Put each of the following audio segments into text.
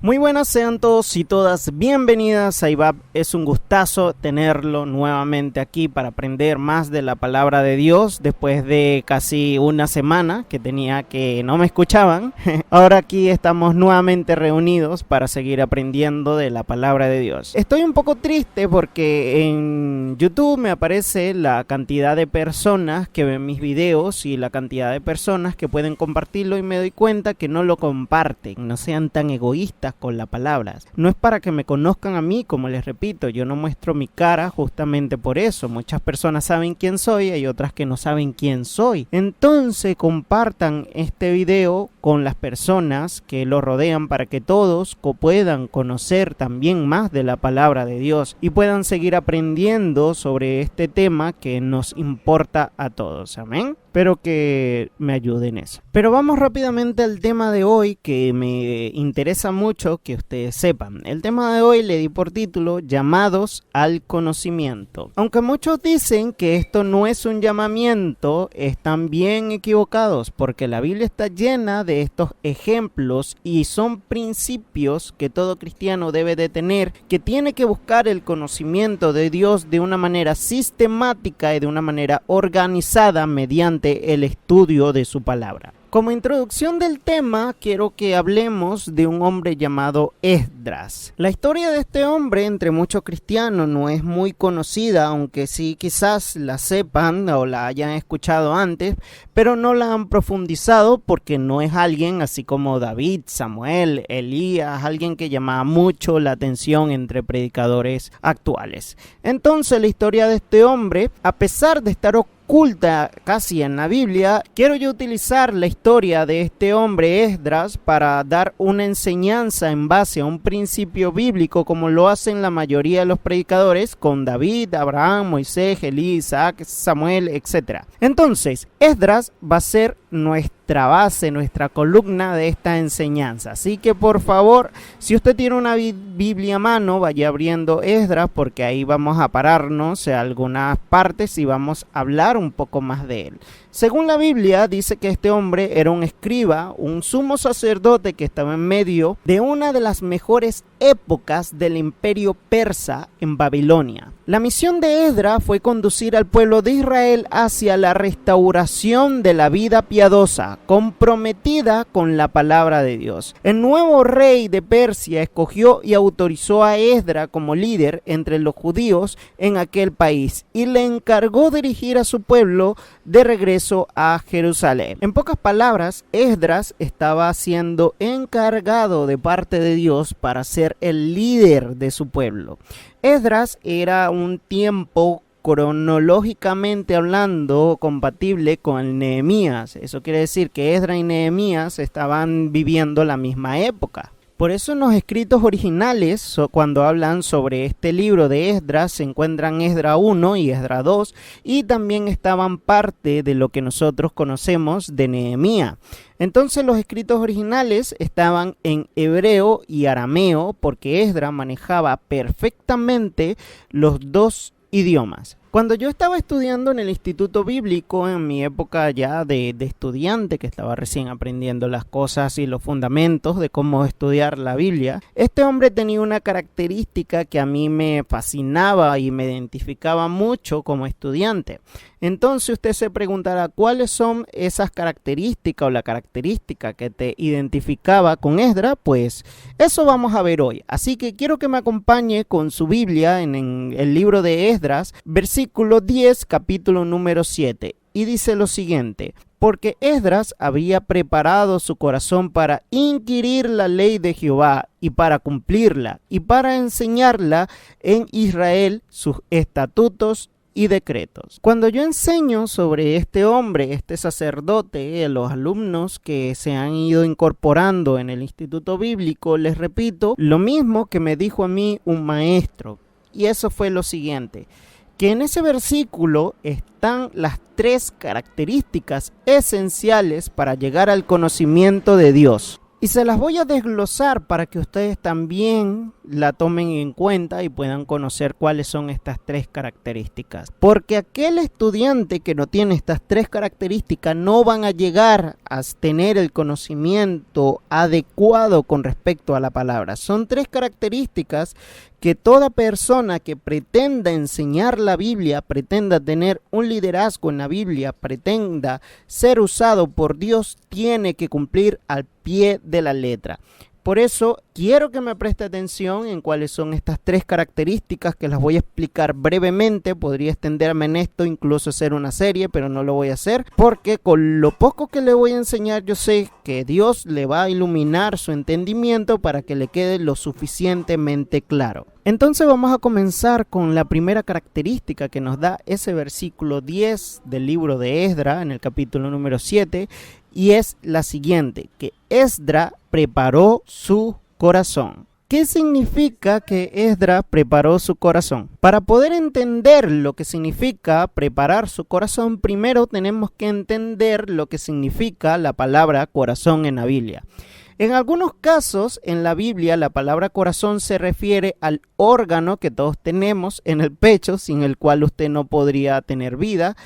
Muy buenas, sean todos y todas bienvenidas a IBAP. Es un gustazo tenerlo nuevamente aquí para aprender más de la palabra de Dios después de casi una semana que tenía que no me escuchaban. Ahora aquí estamos nuevamente reunidos para seguir aprendiendo de la palabra de Dios. Estoy un poco triste porque en YouTube me aparece la cantidad de personas que ven mis videos y la cantidad de personas que pueden compartirlo, y me doy cuenta que no lo comparten. No sean tan egoístas con las palabras. No es para que me conozcan a mí, como les repito, yo no muestro mi cara justamente por eso. Muchas personas saben quién soy, hay otras que no saben quién soy. Entonces compartan este video con las personas que lo rodean para que todos puedan conocer también más de la palabra de Dios y puedan seguir aprendiendo sobre este tema que nos importa a todos. Amén. Espero que me ayuden en eso. Pero vamos rápidamente al tema de hoy, que me interesa mucho que ustedes sepan. El tema de hoy le di por título Llamados al conocimiento. Aunque muchos dicen que esto no es un llamamiento, están bien equivocados, porque la Biblia está llena de estos ejemplos y son principios que todo cristiano debe de tener, que tiene que buscar el conocimiento de Dios de una manera sistemática y de una manera organizada mediante el estudio de su palabra. Como introducción del tema, quiero que hablemos de un hombre llamado Esdras. La historia de este hombre entre muchos cristianos no es muy conocida, aunque sí quizás la sepan o la hayan escuchado antes, pero no la han profundizado porque no es alguien así como David, Samuel, Elías, alguien que llamaba mucho la atención entre predicadores actuales. Entonces la historia de este hombre, a pesar de estar oculta casi en la Biblia, quiero yo utilizar la historia de este hombre Esdras para dar una enseñanza en base a un principio bíblico, como lo hacen la mayoría de los predicadores con David, Abraham, Moisés, Elías, Isaac, Samuel, etc. Entonces, Esdras va a ser nuestra base, nuestra columna de esta enseñanza. Así que por favor, si usted tiene una Biblia a mano, vaya abriendo Esdras, porque ahí vamos a pararnos en algunas partes y vamos a hablar un poco más de él. Según la Biblia, dice que este hombre era un escriba, un sumo sacerdote que estaba en medio de una de las mejores épocas del imperio persa en Babilonia. La misión de Esdras fue conducir al pueblo de Israel hacia la restauración de la vida piadosa, comprometida con la palabra de Dios. El nuevo rey de Persia escogió y autorizó a Esdras como líder entre los judíos en aquel país y le encargó dirigir a su pueblo de regreso a Jerusalén. En pocas palabras, Esdras estaba siendo encargado de parte de Dios para ser el líder de su pueblo. Esdras era un tiempo cronológicamente hablando compatible con Nehemías. Eso quiere decir que Esdras y Nehemías estaban viviendo la misma época. Por eso en los escritos originales, cuando hablan sobre este libro de Esdras, se encuentran Esdras 1 y Esdras 2, y también estaban parte de lo que nosotros conocemos de Nehemías. Entonces los escritos originales estaban en hebreo y arameo, porque Esdras manejaba perfectamente los dos idiomas. Cuando yo estaba estudiando en el Instituto Bíblico, en mi época ya de estudiante, que estaba recién aprendiendo las cosas y los fundamentos de cómo estudiar la Biblia, este hombre tenía una característica que a mí me fascinaba y me identificaba mucho como estudiante. Entonces usted se preguntará, ¿cuáles son esas características o la característica que te identificaba con Esdras? Pues eso vamos a ver hoy. Así que quiero que me acompañe con su Biblia en el libro de Esdras, versículo 10, capítulo número 7. Y dice lo siguiente: porque Esdras había preparado su corazón para inquirir la ley de Jehová y para cumplirla y para enseñarla en Israel sus estatutos y decretos. Cuando yo enseño sobre este hombre, este sacerdote, los alumnos que se han ido incorporando en el Instituto Bíblico, les repito lo mismo que me dijo a mí un maestro, y eso fue lo siguiente: que en ese versículo están las tres características esenciales para llegar al conocimiento de Dios. Y se las voy a desglosar para que ustedes también la tomen en cuenta y puedan conocer cuáles son estas 3 características. Porque aquel estudiante que no tiene estas 3 características no van a llegar a tener el conocimiento adecuado con respecto a la palabra. Son 3 características que toda persona que pretenda enseñar la Biblia, pretenda tener un liderazgo en la Biblia, pretenda ser usado por Dios, tiene que cumplir al pie de la letra. Por eso quiero que me preste atención en cuáles son estas 3 características que las voy a explicar brevemente. Podría extenderme en esto, incluso hacer una serie, pero no lo voy a hacer porque con lo poco que le voy a enseñar yo sé que Dios le va a iluminar su entendimiento para que le quede lo suficientemente claro. Entonces vamos a comenzar con la primera característica que nos da ese versículo 10 del libro de Esdras en el capítulo número 7. Y es la siguiente, que Esdras preparó su corazón. ¿Qué significa que Esdras preparó su corazón? Para poder entender lo que significa preparar su corazón, primero tenemos que entender lo que significa la palabra corazón en la Biblia. En algunos casos en la Biblia la palabra corazón se refiere al órgano que todos tenemos en el pecho, sin el cual usted no podría tener vida.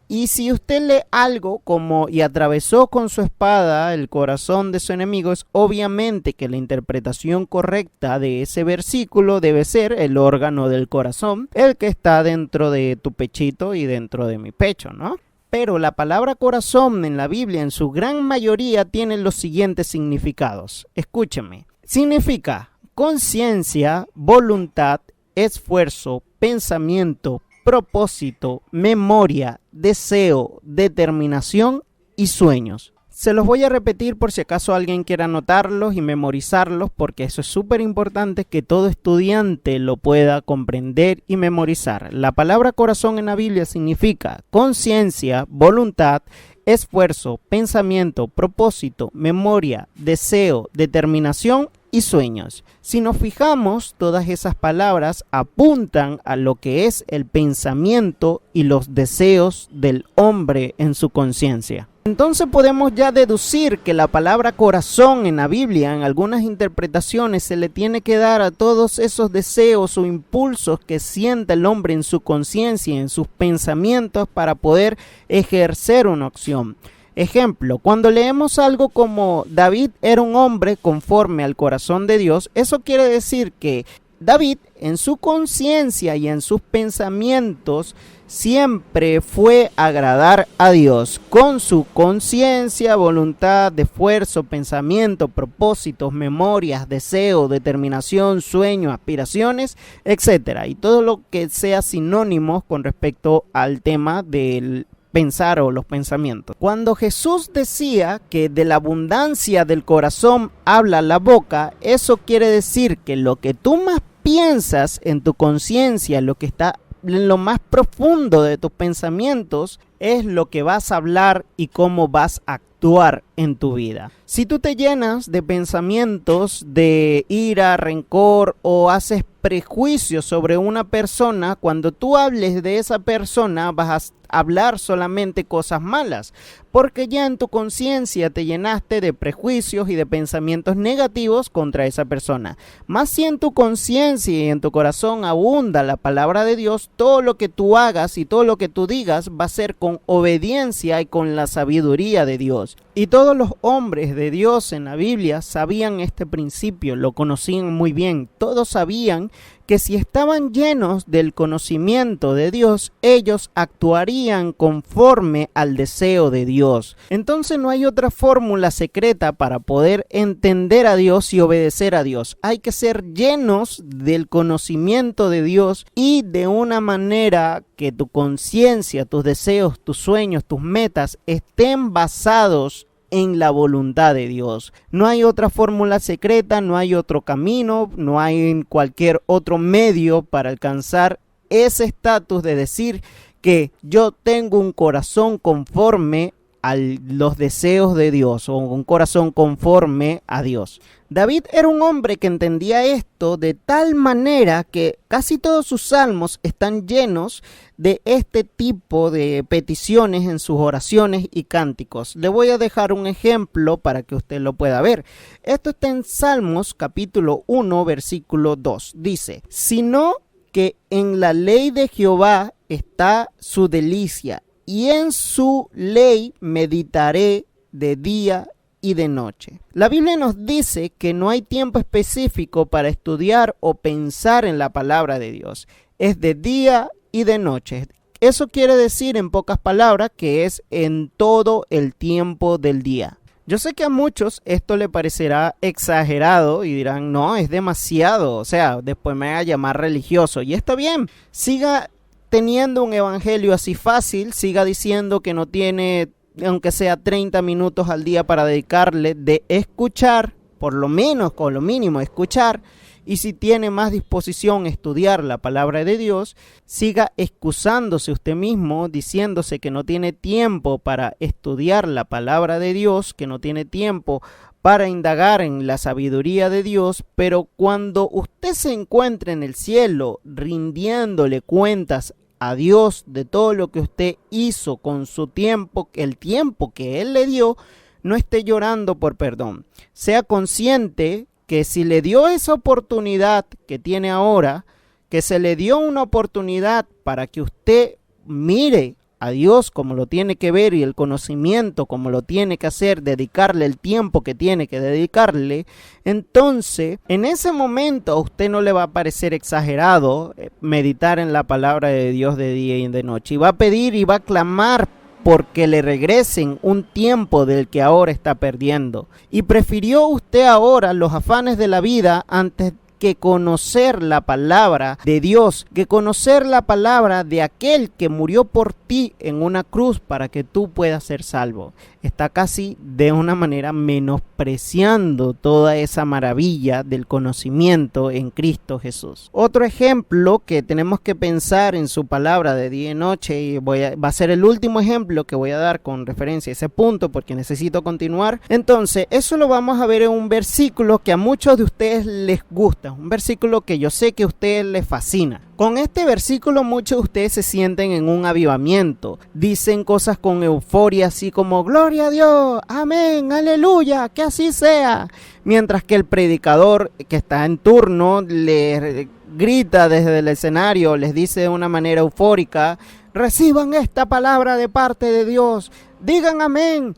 Y si usted lee algo como y atravesó con su espada el corazón de su enemigo, es obviamente que la interpretación correcta de ese versículo debe ser el órgano del corazón, el que está dentro de tu pechito y dentro de mi pecho, ¿no? Pero la palabra corazón en la Biblia en su gran mayoría tiene los siguientes significados. Escúcheme. Significa conciencia, voluntad, esfuerzo, pensamiento, propósito, memoria, deseo, determinación y sueños. Se los voy a repetir por si acaso alguien quiera anotarlos y memorizarlos, porque eso es súper importante que todo estudiante lo pueda comprender y memorizar. La palabra corazón en la Biblia significa conciencia, voluntad, esfuerzo, pensamiento, propósito, memoria, deseo, determinación y sueños. Si nos fijamos, todas esas palabras apuntan a lo que es el pensamiento y los deseos del hombre en su conciencia. Entonces podemos ya deducir que la palabra corazón en la Biblia, en algunas interpretaciones, se le tiene que dar a todos esos deseos o impulsos que siente el hombre en su conciencia y en sus pensamientos para poder ejercer una acción. Ejemplo, cuando leemos algo como David era un hombre conforme al corazón de Dios, eso quiere decir que David en su conciencia y en sus pensamientos siempre fue agradar a Dios con su conciencia, voluntad, esfuerzo, pensamiento, propósitos, memorias, deseo, determinación, sueño, aspiraciones, etc. Y todo lo que sea sinónimo con respecto al tema del pensar o los pensamientos. Cuando Jesús decía que de la abundancia del corazón habla la boca, eso quiere decir que lo que tú más piensas en tu conciencia, lo que está en lo más profundo de tus pensamientos, es lo que vas a hablar y cómo vas a actuar en tu vida. Si tú te llenas de pensamientos de ira, rencor o haces prejuicios sobre una persona, cuando tú hables de esa persona vas a hablar solamente cosas malas, porque ya en tu conciencia te llenaste de prejuicios y de pensamientos negativos contra esa persona. Más si en tu conciencia y en tu corazón abunda la palabra de Dios, todo lo que tú hagas y todo lo que tú digas va a ser con obediencia y con la sabiduría de Dios. Y todos los hombres de Dios en la Biblia sabían este principio, lo conocían muy bien. Todos sabían que si estaban llenos del conocimiento de Dios, ellos actuarían conforme al deseo de Dios. Entonces no hay otra fórmula secreta para poder entender a Dios y obedecer a Dios. Hay que ser llenos del conocimiento de Dios y de una manera que tu conciencia, tus deseos, tus sueños, tus metas estén basados en la voluntad de Dios. No hay otra fórmula secreta, no hay otro camino, no hay cualquier otro medio para alcanzar ese estatus de decir que yo tengo un corazón conforme a los deseos de Dios o un corazón conforme a Dios. David era un hombre que entendía esto de tal manera que casi todos sus salmos están llenos de este tipo de peticiones en sus oraciones y cánticos. Le voy a dejar un ejemplo para que usted lo pueda ver. Esto está en Salmos capítulo 1 versículo 2. Dice: sino que en la ley de Jehová está su delicia, y en su ley meditaré de día y de noche. La Biblia nos dice que no hay tiempo específico para estudiar o pensar en la palabra de Dios. Es de día y de noche. Eso quiere decir, en pocas palabras, que es en todo el tiempo del día. Yo sé que a muchos esto le parecerá exagerado y dirán, no, es demasiado, o sea, después me va a llamar religioso. Y está bien, siga teniendo un evangelio así fácil, siga diciendo que no tiene, aunque sea 30 minutos al día para dedicarle de escuchar, por lo menos, con lo mínimo, escuchar. Y si tiene más disposición a estudiar la palabra de Dios, siga excusándose usted mismo, diciéndose que no tiene tiempo para estudiar la palabra de Dios, que no tiene tiempo para indagar en la sabiduría de Dios, pero cuando usted se encuentre en el cielo rindiéndole cuentas a Dios de todo lo que usted hizo con su tiempo, el tiempo que Él le dio, no esté llorando por perdón. Sea consciente que si le dio esa oportunidad que tiene ahora, que se le dio una oportunidad para que usted mire a Dios como lo tiene que ver y el conocimiento como lo tiene que hacer, dedicarle el tiempo que tiene que dedicarle, entonces en ese momento a usted no le va a parecer exagerado meditar en la palabra de Dios de día y de noche, y va a pedir y va a clamar porque le regresen un tiempo del que ahora está perdiendo. Y prefirió usted ahora los afanes de la vida antes que conocer la palabra de Dios, que conocer la palabra de aquel que murió por ti en una cruz para que tú puedas ser salvo. Está casi de una manera menospreciando toda esa maravilla del conocimiento en Cristo Jesús. Otro ejemplo que tenemos que pensar en su palabra de día y noche, y va a ser el último ejemplo que voy a dar con referencia a ese punto porque necesito continuar. Entonces, eso lo vamos a ver en un versículo que a muchos de ustedes les gusta, un versículo que yo sé que a ustedes les fascina. Con este versículo muchos de ustedes se sienten en un avivamiento, dicen cosas con euforia así como gloria a Dios, amén, aleluya, que así sea, mientras que el predicador que está en turno les grita desde el escenario, les dice de una manera eufórica: reciban esta palabra de parte de Dios, digan amén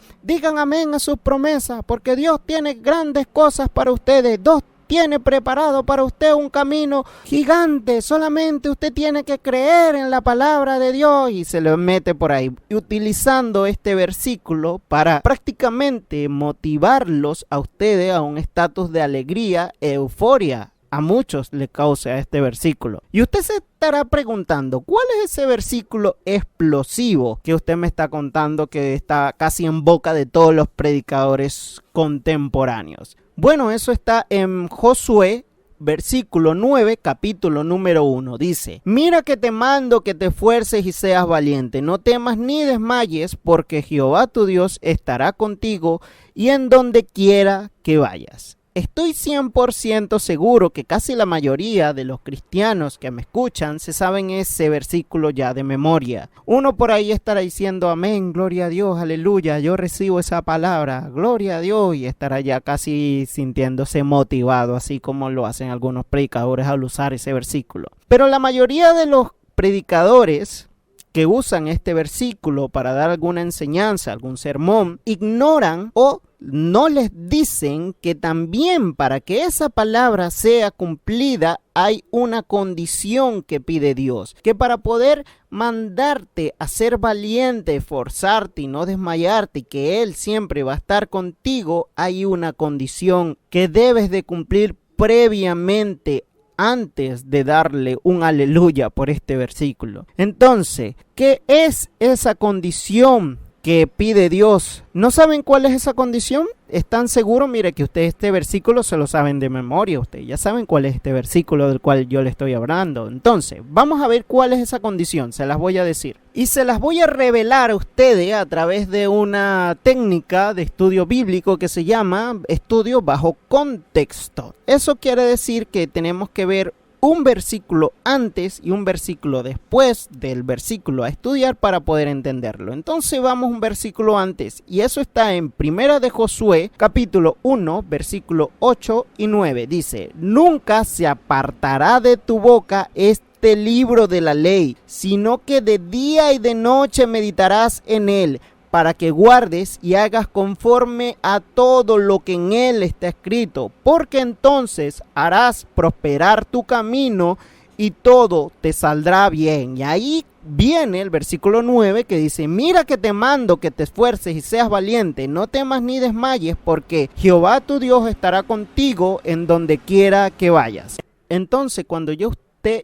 a sus promesas, porque Dios tiene grandes cosas para ustedes, Dios tiene preparado para usted un camino gigante, solamente usted tiene que creer en la palabra de Dios, y se lo mete por ahí, utilizando este versículo para prácticamente motivarlos a ustedes a un estatus de alegría, euforia. A muchos le causa este versículo. Y usted se estará preguntando, ¿cuál es ese versículo explosivo que usted me está contando que está casi en boca de todos los predicadores contemporáneos? Bueno, eso está en Josué, versículo 9, capítulo número 1. Dice: mira que te mando que te esfuerces y seas valiente, no temas ni desmayes, porque Jehová tu Dios estará contigo y en donde quiera que vayas. Estoy 100% seguro que casi la mayoría de los cristianos que me escuchan se saben ese versículo ya de memoria. Uno por ahí estará diciendo amén, gloria a Dios, aleluya, yo recibo esa palabra, gloria a Dios, y estará ya casi sintiéndose motivado, así como lo hacen algunos predicadores al usar ese versículo. Pero la mayoría de los predicadores que usan este versículo para dar alguna enseñanza, algún sermón, ignoran o no les dicen que también para que esa palabra sea cumplida hay una condición que pide Dios, que para poder mandarte a ser valiente, forzarte y no desmayarte, y que Él siempre va a estar contigo, hay una condición que debes de cumplir previamente antes de darle un aleluya por este versículo. Entonces, ¿qué es esa condición que pide Dios. ¿No saben cuál es esa condición? ¿Están seguros? Mire que ustedes este versículo se lo saben de memoria. Ustedes ya saben cuál es este versículo del cual yo le estoy hablando. Entonces, vamos a ver cuál es esa condición. Se las voy a decir. Y se las voy a revelar a ustedes a través de una técnica de estudio bíblico que se llama estudio bajo contexto. Eso quiere decir que tenemos que ver un versículo antes y un versículo después del versículo a estudiar para poder entenderlo. Entonces vamos un versículo antes, y eso está en Primera de Josué, capítulo 1, versículo 8 y 9. Dice: nunca se apartará de tu boca este libro de la ley, sino que de día y de noche meditarás en él, para que guardes y hagas conforme a todo lo que en él está escrito, porque entonces harás prosperar tu camino y todo te saldrá bien. Y ahí viene el versículo 9 que dice: mira que te mando que te esfuerces y seas valiente, no temas ni desmayes, porque Jehová tu Dios estará contigo en donde quiera que vayas. Entonces, cuando usted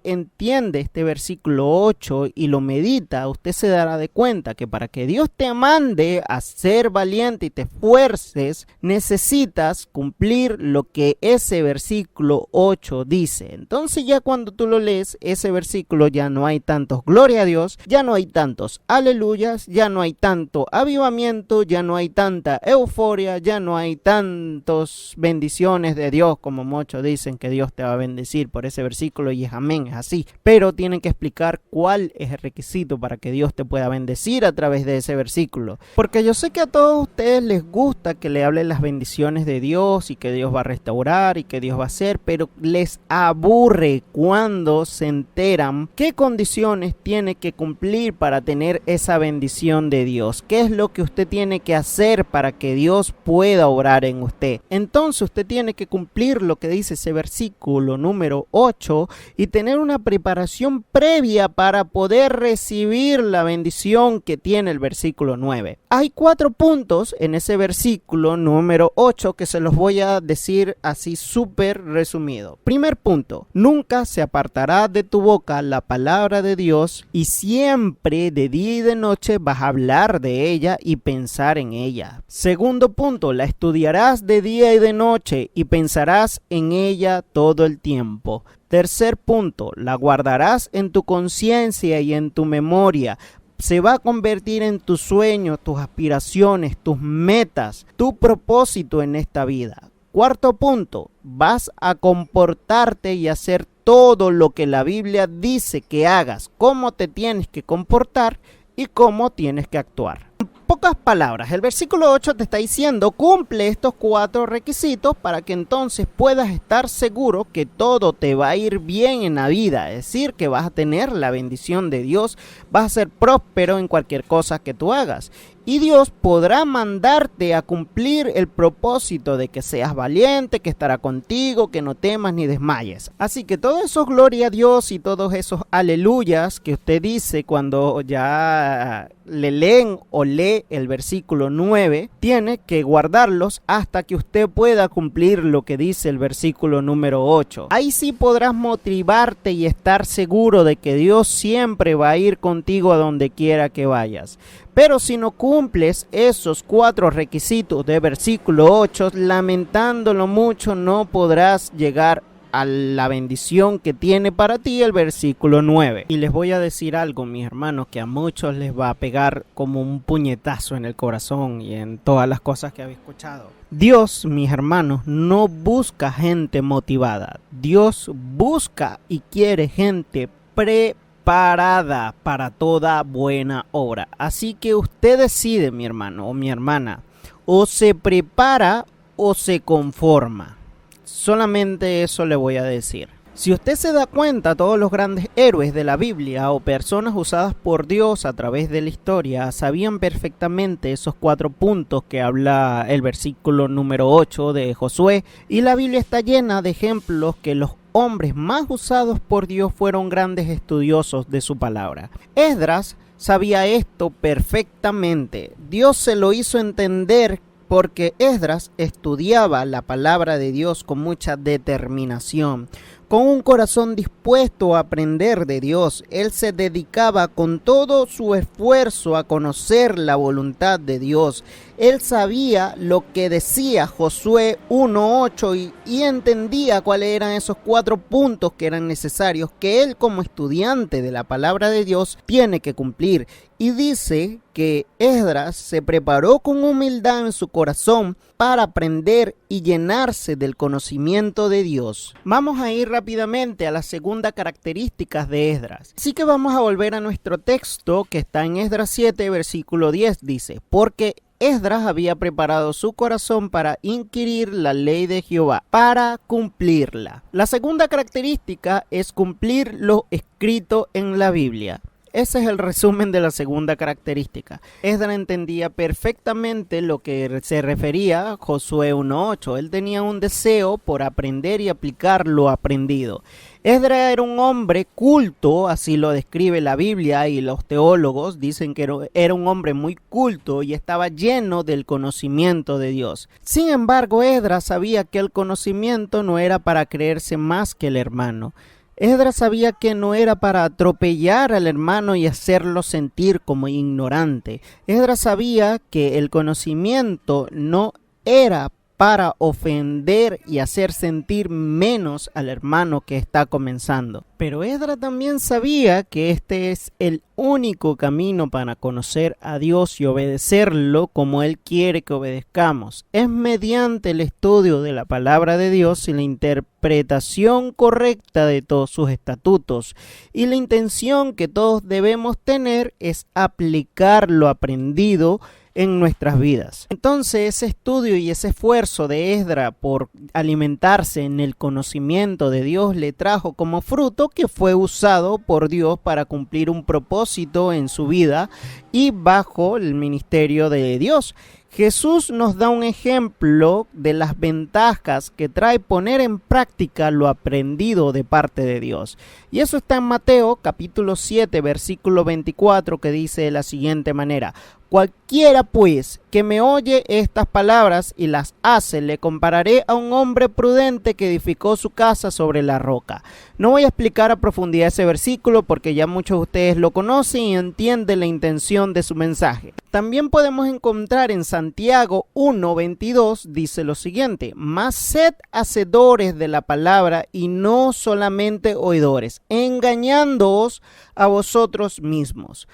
entiende este versículo 8 y lo medita, usted se dará de cuenta que para que Dios te mande a ser valiente y te esfuerces, necesitas cumplir lo que ese versículo 8 dice. Entonces ya cuando tú lo lees, ese versículo, ya no hay tantos gloria a Dios, ya no hay tantos aleluyas, ya no hay tanto avivamiento, ya no hay tanta euforia, ya no hay tantos bendiciones de Dios, como muchos dicen que Dios te va a bendecir por ese versículo, y es amén. Es así, pero tienen que explicar cuál es el requisito para que Dios te pueda bendecir a través de ese versículo, porque yo sé que a todos ustedes les gusta que le hablen las bendiciones de Dios y que Dios va a restaurar y que Dios va a hacer, pero les aburre cuando se enteran qué condiciones tiene que cumplir para tener esa bendición de Dios, qué es lo que usted tiene que hacer para que Dios pueda obrar en usted. Entonces usted tiene que cumplir lo que dice ese versículo número 8 y tener una preparación previa para poder recibir la bendición que tiene el versículo 9. Hay 4 puntos en ese versículo número 8 que se los voy a decir así súper resumido. Primer punto: nunca se apartará de tu boca la palabra de Dios, y siempre de día y de noche vas a hablar de ella y pensar en ella. Segundo punto: la estudiarás de día y de noche y pensarás en ella todo el tiempo. Tercer punto: la guardarás en tu conciencia y en tu memoria. Se va a convertir en tus sueños, tus aspiraciones, tus metas, tu propósito en esta vida. Cuarto punto: vas a comportarte y hacer todo lo que la Biblia dice que hagas, cómo te tienes que comportar y cómo tienes que actuar. Pocas palabras, el versículo 8 te está diciendo: cumple estos 4 requisitos para que entonces puedas estar seguro que todo te va a ir bien en la vida, es decir, que vas a tener la bendición de Dios, vas a ser próspero en cualquier cosa que tú hagas. Y Dios podrá mandarte a cumplir el propósito de que seas valiente, que estará contigo, que no temas ni desmayes. Así que todo eso gloria a Dios y todos esos aleluyas que usted dice cuando ya le leen o lee el versículo 9, tiene que guardarlos hasta que usted pueda cumplir lo que dice el versículo número 8. Ahí sí podrás motivarte y estar seguro de que Dios siempre va a ir contigo a donde quiera que vayas. Pero si no cumples esos 4 requisitos de versículo 8, lamentándolo mucho, no podrás llegar a la bendición que tiene para ti el versículo 9. Y les voy a decir algo, mis hermanos, que a muchos les va a pegar como un puñetazo en el corazón y en todas las cosas que habéis escuchado. Dios, mis hermanos, no busca gente motivada. Dios busca y quiere gente preparada para toda buena obra. Así que usted decide, mi hermano o mi hermana, o se prepara o se conforma. Solamente eso le voy a decir. Si usted se da cuenta, todos los grandes héroes de la Biblia o personas usadas por Dios a través de la historia sabían perfectamente esos 4 puntos que habla el versículo número 8 de Josué, y la Biblia está llena de ejemplos que los hombres más usados por Dios fueron grandes estudiosos de su palabra. Esdras sabía esto perfectamente. Dios se lo hizo entender porque Esdras estudiaba la palabra de Dios con mucha determinación, con un corazón dispuesto a aprender de Dios. Él se dedicaba con todo su esfuerzo a conocer la voluntad de Dios. Él sabía lo que decía Josué 1:8 y entendía cuáles eran esos 4 puntos que eran necesarios, que él como estudiante de la palabra de Dios tiene que cumplir. Y dice que Esdras se preparó con humildad en su corazón para aprender y llenarse del conocimiento de Dios. Vamos a ir rápidamente a la segunda característica de Esdras. Así que vamos a volver a nuestro texto que está en Esdras 7, versículo 10. Dice, porque Esdras había preparado su corazón para inquirir la ley de Jehová, para cumplirla. La segunda característica es cumplir lo escrito en la Biblia. Ese es el resumen de la segunda característica. Esdras entendía perfectamente lo que se refería a Josué 1:8. Él tenía un deseo por aprender y aplicar lo aprendido. Esdras era un hombre culto, así lo describe la Biblia y los teólogos dicen que era un hombre muy culto y estaba lleno del conocimiento de Dios. Sin embargo, Esdras sabía que el conocimiento no era para creerse más que el hermano. Esdras sabía que no era para atropellar al hermano y hacerlo sentir como ignorante. Esdras sabía que el conocimiento no era para ofender y hacer sentir menos al hermano que está comenzando. Pero Esdras también sabía que este es el único camino para conocer a Dios y obedecerlo como Él quiere que obedezcamos. Es mediante el estudio de la palabra de Dios y la interpretación correcta de todos sus estatutos. Y la intención que todos debemos tener es aplicar lo aprendido en nuestras vidas. Entonces ese estudio y ese esfuerzo de Esdras por alimentarse en el conocimiento de Dios le trajo como fruto que fue usado por Dios para cumplir un propósito en su vida y bajo el ministerio de Dios. Jesús nos da un ejemplo de las ventajas que trae poner en práctica lo aprendido de parte de Dios. Y eso está en Mateo capítulo 7, versículo 24, que dice de la siguiente manera: cualquiera pues que me oye estas palabras y las hace, le compararé a un hombre prudente que edificó su casa sobre la roca. No voy a explicar a profundidad ese versículo porque ya muchos de ustedes lo conocen y entienden la intención de su mensaje. También podemos encontrar en Santiago 1:22, dice lo siguiente: mas sed hacedores de la palabra y no solamente oidores, engañándoos a vosotros mismos.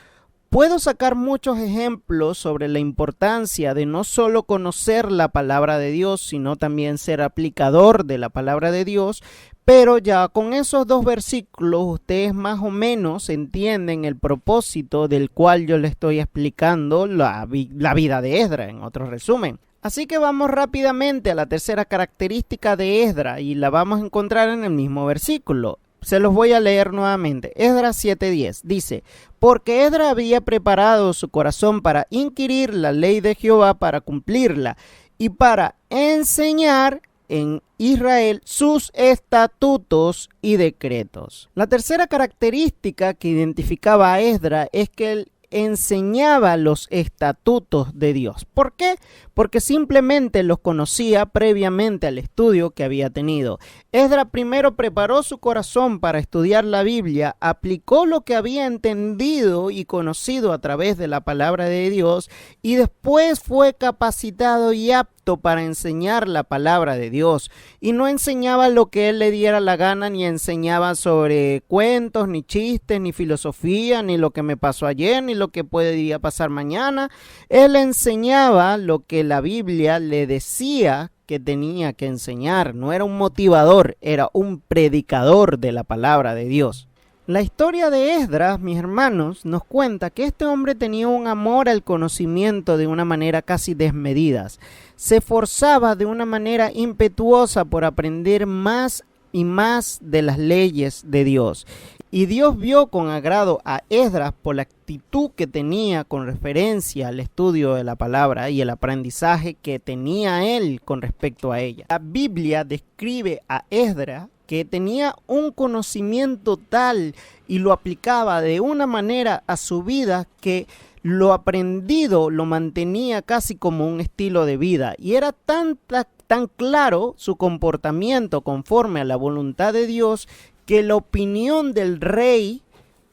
Puedo sacar muchos ejemplos sobre la importancia de no solo conocer la palabra de Dios, sino también ser aplicador de la palabra de Dios, pero ya con esos 2 versículos ustedes más o menos entienden el propósito del cual yo les estoy explicando la vida de Esdras, en otro resumen. Así que vamos rápidamente a la tercera característica de Esdras y la vamos a encontrar en el mismo versículo. Se los voy a leer nuevamente. Esdras 7:10 dice: porque Esdras había preparado su corazón para inquirir la ley de Jehová, para cumplirla y para enseñar en Israel sus estatutos y decretos. La tercera característica que identificaba a Esdras es que él enseñaba los estatutos de Dios. ¿Por qué? Porque simplemente los conocía previamente al estudio que había tenido. Esdras primero preparó su corazón para estudiar la Biblia, aplicó lo que había entendido y conocido a través de la palabra de Dios y después fue capacitado y apto para enseñar la palabra de Dios. Y no enseñaba lo que él le diera la gana, ni enseñaba sobre cuentos, ni chistes, ni filosofía, ni lo que me pasó ayer, ni lo que podría pasar mañana. Él enseñaba lo que la Biblia le decía que tenía que enseñar. No era un motivador, era un predicador de la palabra de Dios. La historia de Esdras, mis hermanos, nos cuenta que este hombre tenía un amor al conocimiento de una manera casi desmedida. Se esforzaba de una manera impetuosa por aprender más y más de las leyes de Dios. Y Dios vio con agrado a Esdras por la actitud que tenía con referencia al estudio de la palabra y el aprendizaje que tenía él con respecto a ella. La Biblia describe a Esdras que tenía un conocimiento tal y lo aplicaba de una manera a su vida que lo aprendido lo mantenía casi como un estilo de vida. Y era tanta tan claro su comportamiento conforme a la voluntad de Dios que la opinión del rey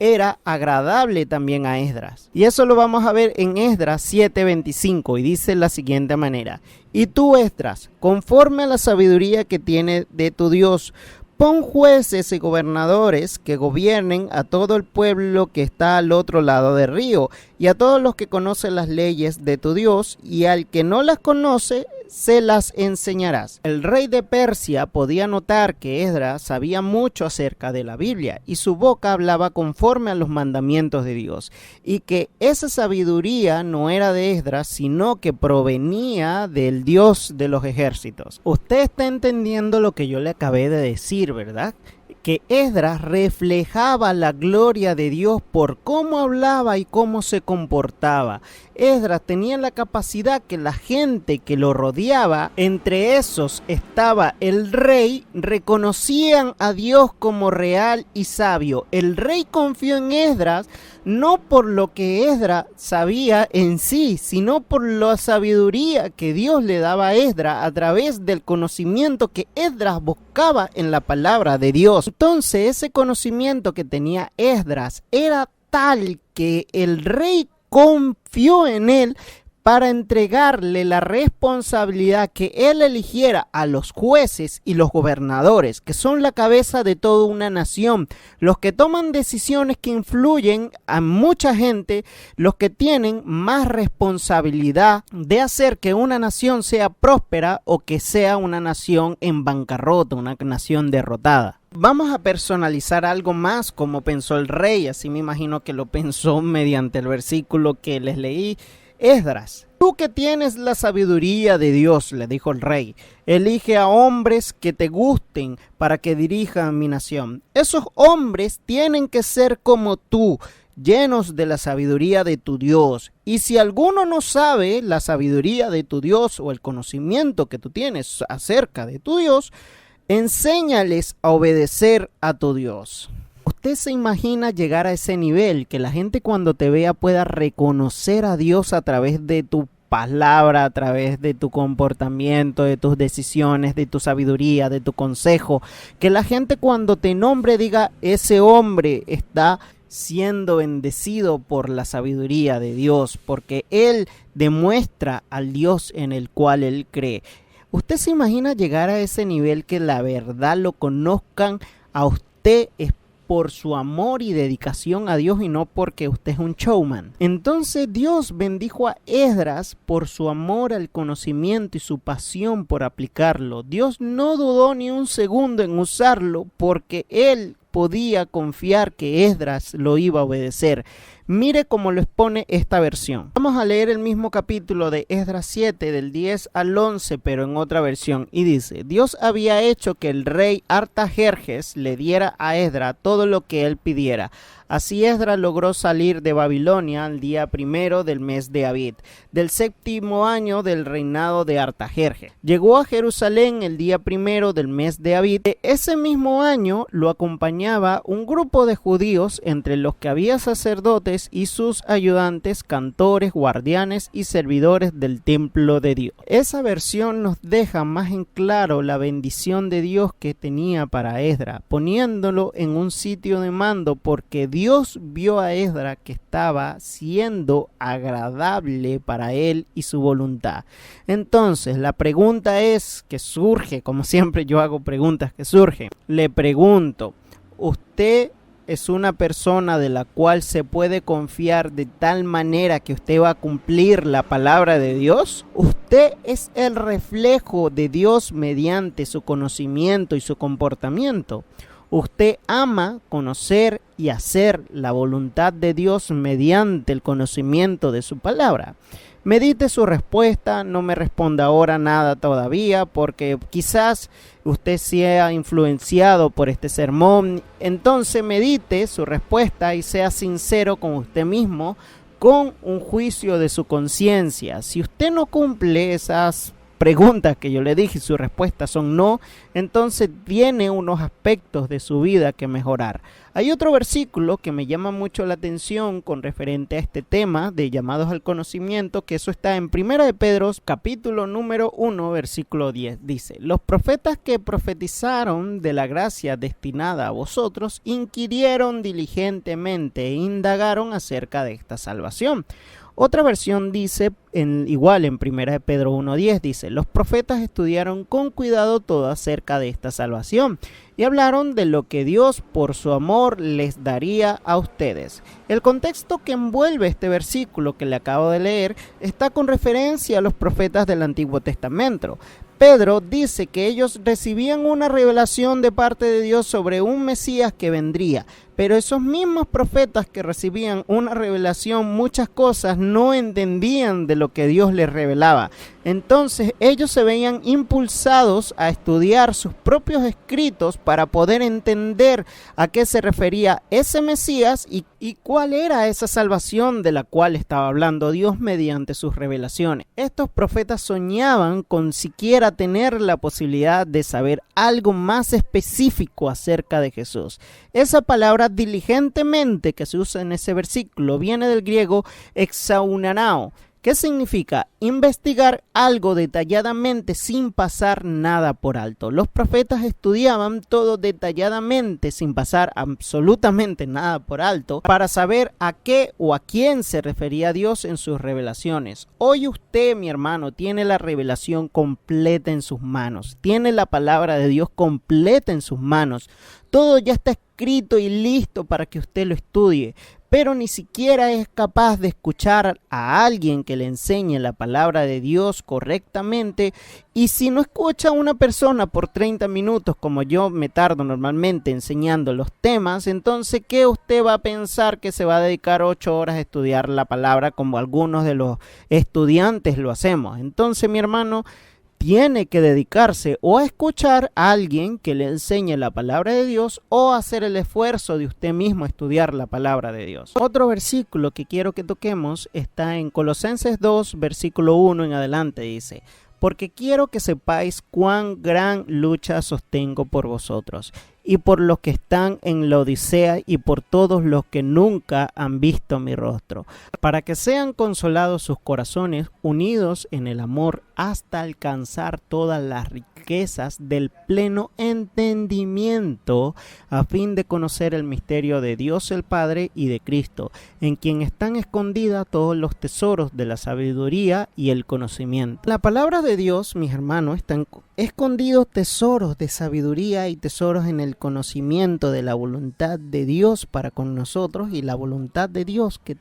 era agradable también a Esdras. Y eso lo vamos a ver en Esdras 7:25 y dice de la siguiente manera: y tú, Esdras, conforme a la sabiduría que tiene de tu Dios, pon jueces y gobernadores que gobiernen a todo el pueblo que está al otro lado del río, y a todos los que conocen las leyes de tu Dios, y al que no las conoce, se las enseñarás. El rey de Persia podía notar que Esdras sabía mucho acerca de la Biblia, y su boca hablaba conforme a los mandamientos de Dios, y que esa sabiduría no era de Esdras, sino que provenía del Dios de los ejércitos. Usted está entendiendo lo que yo le acabé de decir, ¿verdad? Que Esdras reflejaba la gloria de Dios por cómo hablaba y cómo se comportaba. Esdras tenía la capacidad que la gente que lo rodeaba, entre esos estaba el rey, reconocían a Dios como real y sabio. El rey confió en Esdras no por lo que Esdras sabía en sí, sino por la sabiduría que Dios le daba a Esdras a través del conocimiento que Esdras buscaba en la palabra de Dios. Entonces, ese conocimiento que tenía Esdras era tal que el rey confió en él para entregarle la responsabilidad que él eligiera a los jueces y los gobernadores, que son la cabeza de toda una nación, los que toman decisiones que influyen a mucha gente, los que tienen más responsabilidad de hacer que una nación sea próspera o que sea una nación en bancarrota, una nación derrotada. Vamos a personalizar algo más como pensó el rey, así me imagino que lo pensó mediante el versículo que les leí. Esdras, tú que tienes la sabiduría de Dios, le dijo el rey, elige a hombres que te gusten para que dirijan mi nación. Esos hombres tienen que ser como tú, llenos de la sabiduría de tu Dios. Y si alguno no sabe la sabiduría de tu Dios o el conocimiento que tú tienes acerca de tu Dios, enséñales a obedecer a tu Dios. ¿Usted se imagina llegar a ese nivel, que la gente cuando te vea pueda reconocer a Dios a través de tu palabra, a través de tu comportamiento, de tus decisiones, de tu sabiduría, de tu consejo? Que la gente cuando te nombre diga, ese hombre está siendo bendecido por la sabiduría de Dios, porque él demuestra al Dios en el cual él cree. ¿Usted se imagina llegar a ese nivel, que la verdad lo conozcan a usted por su amor y dedicación a Dios y no porque usted es un showman? Entonces Dios bendijo a Esdras por su amor al conocimiento y su pasión por aplicarlo. Dios no dudó ni un segundo en usarlo porque él podía confiar que Esdras lo iba a obedecer. Mire cómo lo expone esta versión. Vamos a leer el mismo capítulo de Esdras 7 del 10 al 11, pero en otra versión. Y dice: Dios había hecho que el rey Artajerjes le diera a Esdras todo lo que él pidiera. Así Esdras logró salir de Babilonia al día primero del mes de Abib, del 7º año del reinado de Artajerjes. Llegó a Jerusalén el día primero del mes de Abib. Ese mismo año lo acompañaba un grupo de judíos, entre los que había sacerdotes y sus ayudantes, cantores, guardianes y servidores del templo de Dios. Esa versión nos deja más en claro la bendición de Dios que tenía para Esdras, poniéndolo en un sitio de mando, porque Dios vio a Esdras que estaba siendo agradable para él y su voluntad. Entonces la pregunta es que surge, como siempre yo hago preguntas que surgen, le pregunto, ¿usted es una persona de la cual se puede confiar de tal manera que usted va a cumplir la palabra de Dios? ¿Usted es el reflejo de Dios mediante su conocimiento y su comportamiento? ¿Usted ama conocer y hacer la voluntad de Dios mediante el conocimiento de su palabra? Medite su respuesta, no me responda ahora nada todavía, porque quizás usted sea influenciado por este sermón. Entonces medite su respuesta y sea sincero con usted mismo, con un juicio de su conciencia. Si usted no cumple esas preguntas que yo le dije y sus respuestas son no, entonces tiene unos aspectos de su vida que mejorar. Hay otro versículo que me llama mucho la atención con referente a este tema de llamados al conocimiento, que eso está en 1 de Pedro, capítulo número 1, versículo 10. Dice: los profetas que profetizaron de la gracia destinada a vosotros, inquirieron diligentemente e indagaron acerca de esta salvación. Otra versión dice, igual en 1 de Pedro 1.10, dice: los profetas estudiaron con cuidado todo acerca de esta salvación y hablaron de lo que Dios por su amor les daría a ustedes. El contexto que envuelve este versículo que le acabo de leer está con referencia a los profetas del Antiguo Testamento. Pedro dice que ellos recibían una revelación de parte de Dios sobre un Mesías que vendría, pero esos mismos profetas que recibían una revelación, muchas cosas no entendían de lo que Dios les revelaba. Entonces ellos se veían impulsados a estudiar sus propios escritos para poder entender a qué se refería ese Mesías y cuál era esa salvación de la cual estaba hablando Dios mediante sus revelaciones. Estos profetas soñaban con siquiera tener la posibilidad de saber algo más específico acerca de Jesús. Esa palabra diligentemente que se usa en ese versículo viene del griego exaunanao, ¿qué significa? Investigar algo detalladamente sin pasar nada por alto. Los profetas estudiaban todo detalladamente sin pasar absolutamente nada por alto para saber a qué o a quién se refería Dios en sus revelaciones. Hoy usted, mi hermano, tiene la revelación completa en sus manos. Tiene la palabra de Dios completa en sus manos. Todo ya está escrito y listo para que usted lo estudie, pero ni siquiera es capaz de escuchar a alguien que le enseñe la palabra de Dios correctamente. Y si no escucha a una persona por 30 minutos, como yo me tardo normalmente enseñando los temas, entonces ¿qué usted va a pensar que se va a dedicar 8 horas a estudiar la palabra como algunos de los estudiantes lo hacemos? Entonces, mi hermano, tiene que dedicarse o a escuchar a alguien que le enseñe la palabra de Dios o a hacer el esfuerzo de usted mismo estudiar la palabra de Dios. Otro versículo que quiero que toquemos está en Colosenses 2, versículo 1 en adelante, dice: porque quiero que sepáis cuán gran lucha sostengo por vosotros y por los que están en la Odisea y por todos los que nunca han visto mi rostro, para que sean consolados sus corazones, unidos en el amor hasta alcanzar todas las riquezas del pleno entendimiento, a fin de conocer el misterio de Dios el Padre y de Cristo, en quien están escondidas todos los tesoros de la sabiduría y el conocimiento. La palabra de Dios, mis hermanos, están escondidos tesoros de sabiduría y tesoros en el conocimiento de la voluntad de Dios para con nosotros y la voluntad de Dios que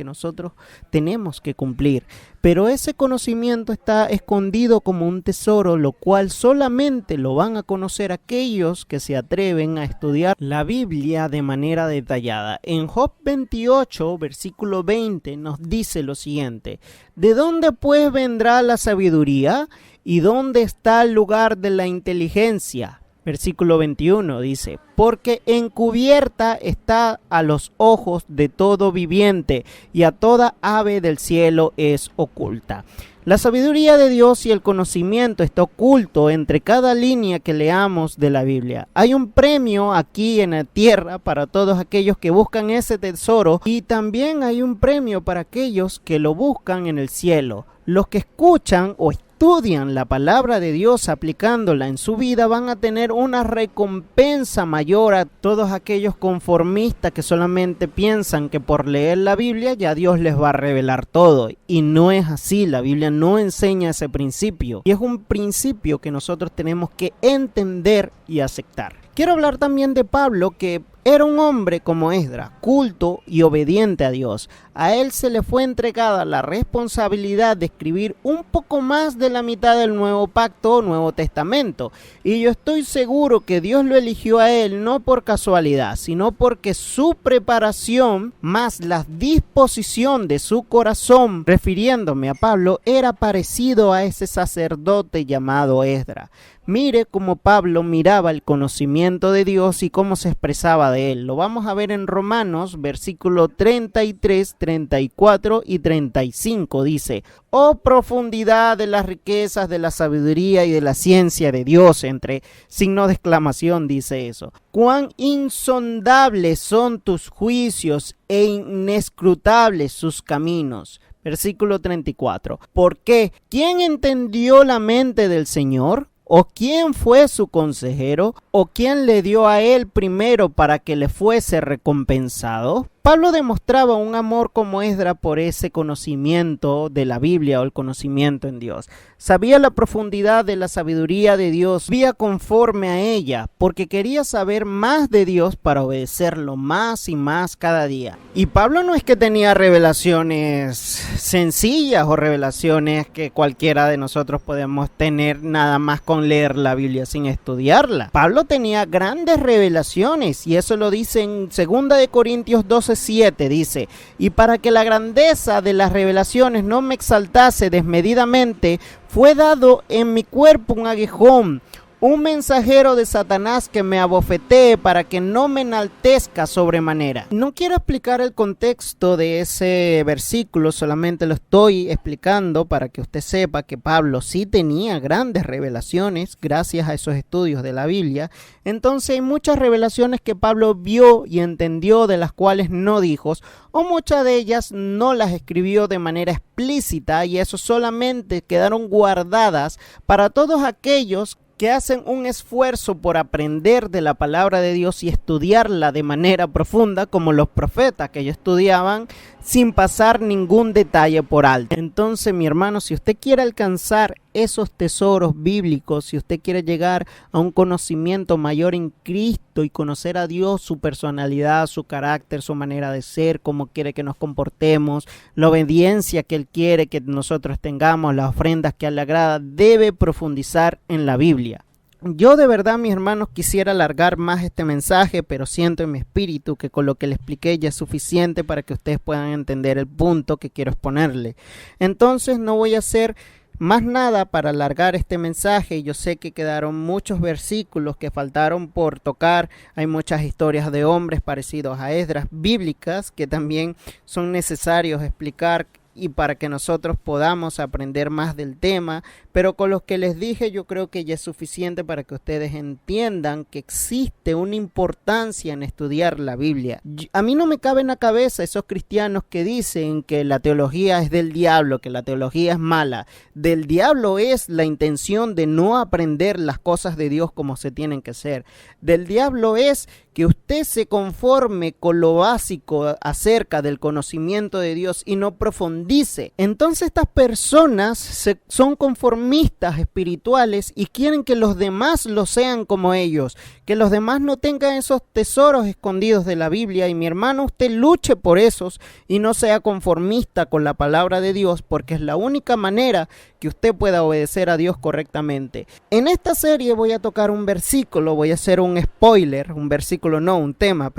nosotros tenemos que cumplir. Pero ese conocimiento está escondido como un tesoro, lo cual solamente lo van a conocer aquellos que se atreven a estudiar la Biblia de manera detallada. En Job 28, versículo 20, nos dice lo siguiente: ¿de dónde pues vendrá la sabiduría? ¿Y dónde está el lugar de la inteligencia? Versículo 21 dice: porque encubierta está a los ojos de todo viviente, y a toda ave del cielo es oculta. La sabiduría de Dios y el conocimiento está oculto entre cada línea que leamos de la Biblia. Hay un premio aquí en la tierra para todos aquellos que buscan ese tesoro, y también hay un premio para aquellos que lo buscan en el cielo. Los que escuchan o estudian la palabra de Dios aplicándola en su vida van a tener una recompensa mayor a todos aquellos conformistas que solamente piensan que por leer la Biblia ya Dios les va a revelar todo, y no es así. La Biblia no enseña ese principio, y es un principio que nosotros tenemos que entender y aceptar. Quiero hablar también de Pablo, que era un hombre como Esdras, culto y obediente a Dios. A él se le fue entregada la responsabilidad de escribir un poco más de la mitad del Nuevo Pacto o Nuevo Testamento. Y yo estoy seguro que Dios lo eligió a él no por casualidad, sino porque su preparación más la disposición de su corazón, refiriéndome a Pablo, era parecido a ese sacerdote llamado Esdras. Mire cómo Pablo miraba el conocimiento de Dios y cómo se expresaba de él. Lo vamos a ver en Romanos, versículo 33, 34 y 35. Dice: oh profundidad de las riquezas de la sabiduría y de la ciencia de Dios, entre signos de exclamación dice eso. Cuán insondables son tus juicios e inescrutables sus caminos. Versículo 34. ¿Por qué? ¿Quién entendió la mente del Señor? ¿O quién fue su consejero? ¿O quién le dio a él primero para que le fuese recompensado? Pablo demostraba un amor como Esdras por ese conocimiento de la Biblia o el conocimiento en Dios. Sabía la profundidad de la sabiduría de Dios, vivía conforme a ella, porque quería saber más de Dios para obedecerlo más y más cada día. Y Pablo no es que tenía revelaciones sencillas o revelaciones que cualquiera de nosotros podemos tener nada más con leer la Biblia sin estudiarla. Pablo tenía grandes revelaciones y eso lo dice en 2 Corintios 12:7, dice: y para que la grandeza de las revelaciones no me exaltase desmedidamente, fue dado en mi cuerpo un aguijón, un mensajero de Satanás que me abofetee para que no me enaltezca sobremanera. No quiero explicar el contexto de ese versículo, solamente lo estoy explicando para que usted sepa que Pablo sí tenía grandes revelaciones gracias a esos estudios de la Biblia. Entonces hay muchas revelaciones que Pablo vio y entendió de las cuales no dijo, o muchas de ellas no las escribió de manera explícita, y eso solamente quedaron guardadas para todos aquellos que hacen un esfuerzo por aprender de la palabra de Dios y estudiarla de manera profunda, como los profetas, que ellos estudiaban sin pasar ningún detalle por alto. Entonces, mi hermano, si usted quiere alcanzar esos tesoros bíblicos, si usted quiere llegar a un conocimiento mayor en Cristo y conocer a Dios, su personalidad, su carácter, su manera de ser, cómo quiere que nos comportemos, la obediencia que Él quiere que nosotros tengamos, las ofrendas que a Él le agrada, debe profundizar en la Biblia. Yo de verdad, mis hermanos, quisiera alargar más este mensaje, pero siento en mi espíritu que con lo que le expliqué ya es suficiente para que ustedes puedan entender el punto que quiero exponerle. Entonces no voy a hacer más nada para alargar este mensaje. Yo sé que quedaron muchos versículos que faltaron por tocar. Hay muchas historias de hombres parecidos a Esdras bíblicas que también son necesarios explicar y para que nosotros podamos aprender más del tema, pero con lo que les dije yo creo que ya es suficiente para que ustedes entiendan que existe una importancia en estudiar la Biblia. A mí no me cabe en la cabeza esos cristianos que dicen que la teología es del diablo, que la teología es mala. Del diablo es la intención de no aprender las cosas de Dios como se tienen que ser. Del diablo es que usted se conforme con lo básico acerca del conocimiento de Dios y no profundice. Entonces estas personas son conformistas espirituales y quieren que los demás lo sean como ellos, que los demás no tengan esos tesoros escondidos de la Biblia. Y mi hermano, usted luche por esos y no sea conformista con la palabra de Dios, porque es la única manera que usted pueda obedecer a Dios correctamente. En esta serie voy a tocar un versículo, voy a hacer un spoiler, un tema,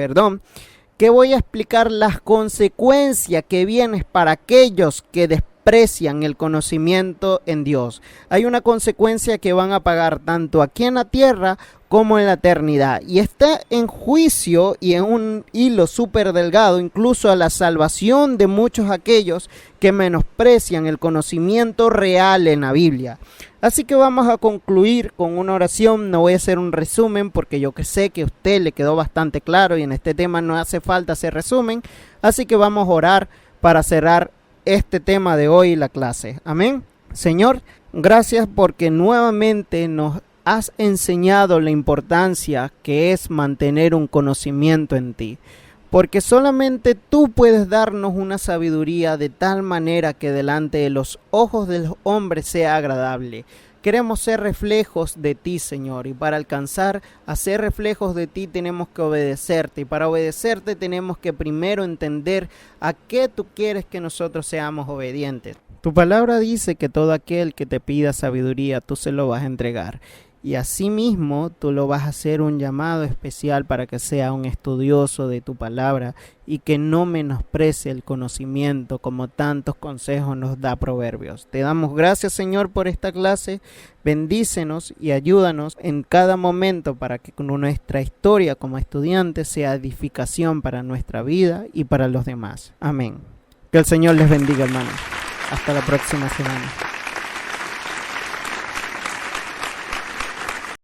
que voy a explicar las consecuencias que vienen para aquellos que desprecian el conocimiento en Dios. Hay una consecuencia que van a pagar tanto aquí en la tierra como en la eternidad, y está en juicio y en un hilo súper delgado, incluso a la salvación de muchos aquellos que menosprecian el conocimiento real en la Biblia. Así que vamos a concluir con una oración. No voy a hacer un resumen porque yo que sé que a usted le quedó bastante claro y en este tema no hace falta hacer resumen. Así que vamos a orar para cerrar este tema de hoy, la clase. Amén. Señor, gracias porque nuevamente nos has enseñado la importancia que es mantener un conocimiento en ti. Porque solamente tú puedes darnos una sabiduría de tal manera que delante de los ojos de los hombres sea agradable. Queremos ser reflejos de ti, Señor, y para alcanzar a ser reflejos de ti tenemos que obedecerte, y para obedecerte tenemos que primero entender a qué tú quieres que nosotros seamos obedientes. Tu palabra dice que todo aquel que te pida sabiduría, tú se lo vas a entregar. y asimismo tú lo vas a hacer un llamado especial para que sea un estudioso de tu palabra y que no menosprecie el conocimiento como tantos consejos nos da Proverbios. Te damos gracias, Señor, por esta clase. Bendícenos y ayúdanos en cada momento para que nuestra historia como estudiantes sea edificación para nuestra vida y para los demás. Amén. Que el Señor les bendiga, hermanos. Hasta la próxima semana.